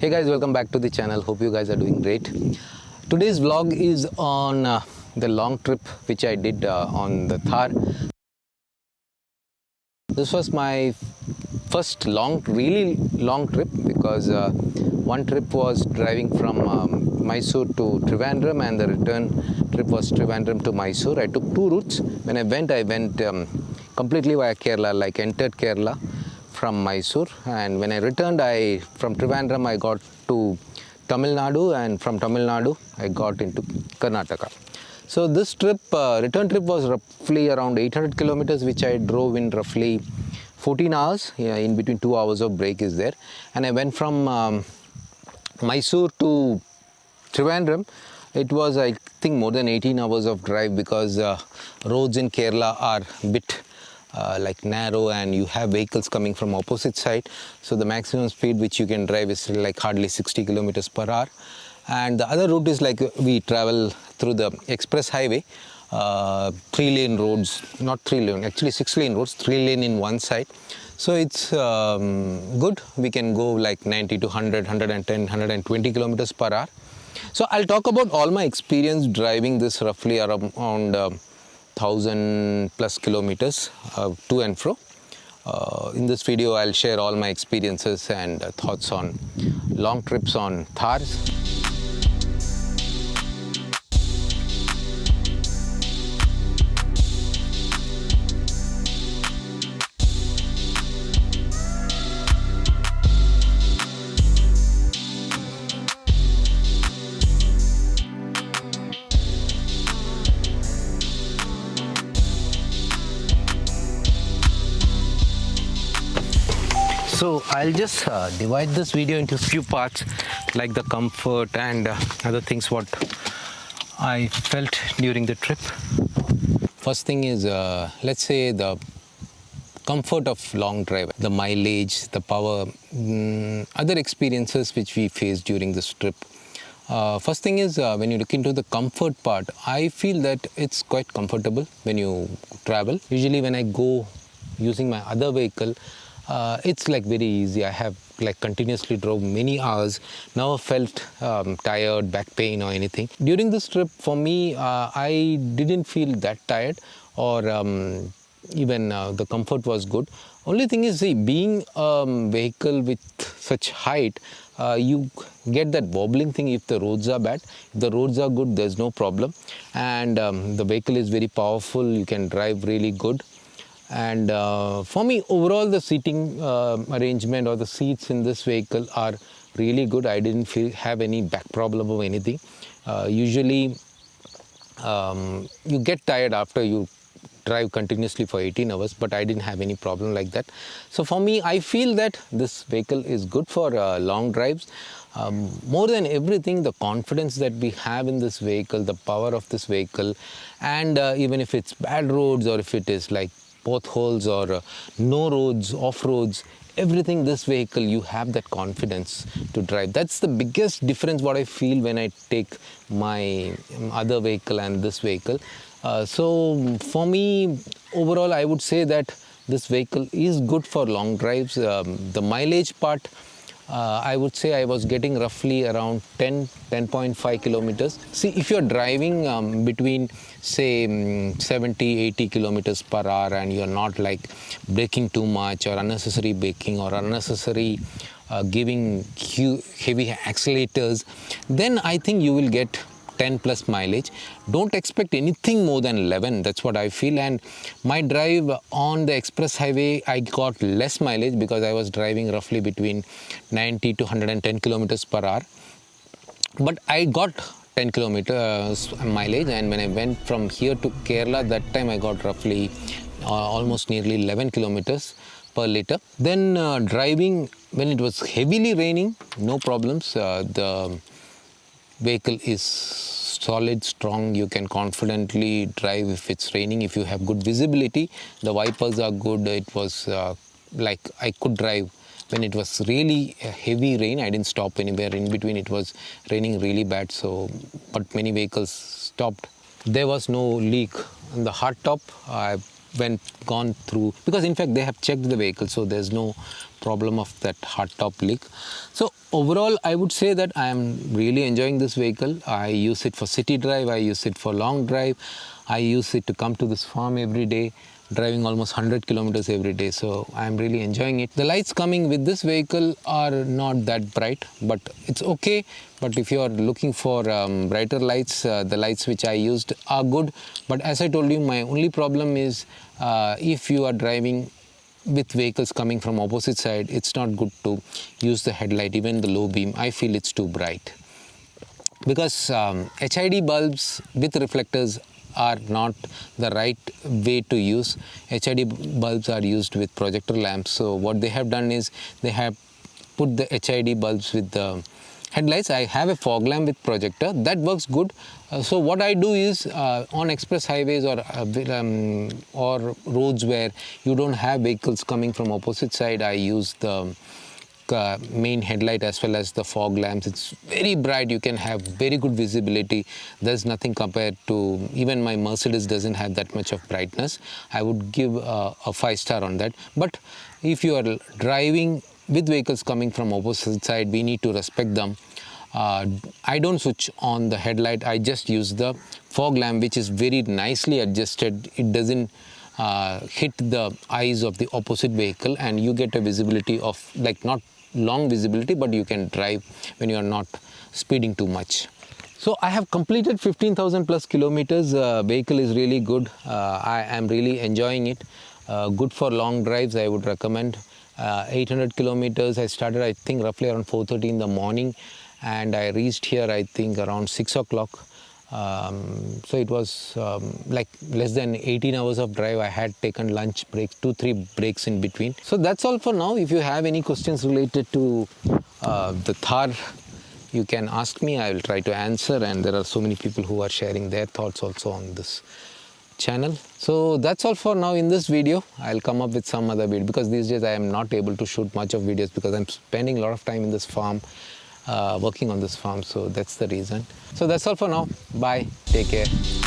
Hey guys, welcome back to the channel. Hope you guys are doing great. Today's vlog is on the long trip which I did on the Thar. This was my first really long trip because one trip was driving from Mysore to Trivandrum and the return trip was Trivandrum to Mysore. I took two routes. When I went completely via Kerala, like entered Kerala from Mysore, and when I returned from Trivandrum I got to Tamil Nadu, and from Tamil Nadu I got into Karnataka. So this return trip was roughly around 800 kilometers, which I drove in roughly 14 hours. Yeah, in between 2 hours of break is there, and I went from Mysore to Trivandrum. It was, I think, more than 18 hours of drive because roads in Kerala are a bit like narrow and you have vehicles coming from opposite side, so the maximum speed which you can drive is like hardly 60 kilometers per hour. And the other route is like we travel through the express highway, 3-lane roads, not 3-lane, actually 6-lane roads, 3-lane in one side. So it's good. We can go like 90 to 100, 110, 120 kilometers per hour. So I'll talk about all my experience driving this roughly around 1000 plus kilometers to and fro. In this video I'll share all my experiences and thoughts on long trips on Thars. So I'll just divide this video into a few parts, like the comfort and other things what I felt during the trip. First thing is, let's say the comfort of long drive, the mileage, the power, other experiences which we faced during this trip. First thing is, when you look into the comfort part, I feel that it's quite comfortable when you travel. Usually when I go using my other vehicle, it's like very easy. I have like continuously drove many hours, never felt tired, back pain or anything. During this trip for me, I didn't feel that tired, or even the comfort was good. Only thing is, see, being a vehicle with such height, you get that wobbling thing if the roads are bad. If the roads are good, there's no problem, and the vehicle is very powerful. You can drive really good. And for me, overall, the seating arrangement or the seats in this vehicle are really good. I didn't have any back problem or anything. Usually, you get tired after you drive continuously for 18 hours, but I didn't have any problem like that. So for me, I feel that this vehicle is good for long drives. More than everything, the confidence that we have in this vehicle, the power of this vehicle, and even if it's bad roads or if it is like potholes or no roads, off roads, everything, this vehicle, you have that confidence to drive. That's the biggest difference what I feel when I take my other vehicle and this vehicle. So for me, overall, I would say that this vehicle is good for long drives. The mileage part, I would say I was getting roughly around 10.5 kilometers. See, if you're driving between say 70, 80 kilometers per hour and you're not like braking too much or unnecessary braking or unnecessary giving heavy accelerators, then I think you will get 10 plus mileage. Don't expect anything more than 11. That's what I feel. And my drive on the express highway, I got less mileage because I was driving roughly between 90 to 110 kilometers per hour. But I got 10 kilometers mileage, and when I went from here to Kerala, that time I got roughly almost nearly 11 kilometers per liter. Then driving when it was heavily raining, no problems. The vehicle is solid, strong. You can confidently drive if it's raining, if you have good visibility. The wipers are good. It was like I could drive when it was really heavy rain. I didn't stop anywhere in between. It was raining really bad, so but many vehicles stopped. There was no leak on the hard top. I gone through, because in fact they have checked the vehicle, so there's no problem of that hardtop leak. So overall, I would say that I am really enjoying this vehicle. I use it for city drive, I use it for long drive, I use it to come to this farm every day, driving almost 100 kilometers every day. So I'm really enjoying it. The lights coming with this vehicle are not that bright, but it's okay. But if you are looking for brighter lights, the lights which I used are good. But as I told you, my only problem is if you are driving with vehicles coming from opposite side, it's not good to use the headlight, even the low beam. I feel it's too bright. Because HID bulbs with reflectors are not the right way to use. HID bulbs are used with projector lamps. So what they have done is they have put the HID bulbs with the headlights. I have a fog lamp with projector that works good. So what I do is on express highways or roads where you don't have vehicles coming from opposite side, I use the main headlight as well as the fog lamps. It's very bright. You can have very good visibility. There's nothing compared to, even my Mercedes doesn't have that much of brightness. I would give a 5-star on that. But if you are driving with vehicles coming from opposite side, we need to respect them. I don't switch on the headlight. I just use the fog lamp, which is very nicely adjusted. It doesn't hit the eyes of the opposite vehicle, and you get a visibility of, like, not long visibility, but you can drive when you are not speeding too much. So I have completed 15,000 plus kilometers. Vehicle is really good. I am really enjoying it. Good for long drives, I would recommend. 800 kilometers. I started, I think, roughly around 4:30 in the morning, and I reached here, I think, around 6 o'clock. So it was like less than 18 hours of drive. I had taken lunch breaks, 2-3 breaks in between. So that's all for now. If you have any questions related to the Thar, you can ask me. I will try to answer, and there are so many people who are sharing their thoughts also on this channel. So that's all for now in this video. I'll come up with some other video, because these days I am not able to shoot much of videos because I'm spending a lot of time in this farm, working on this farm. So that's the reason. So that's all for now. Bye. Take care.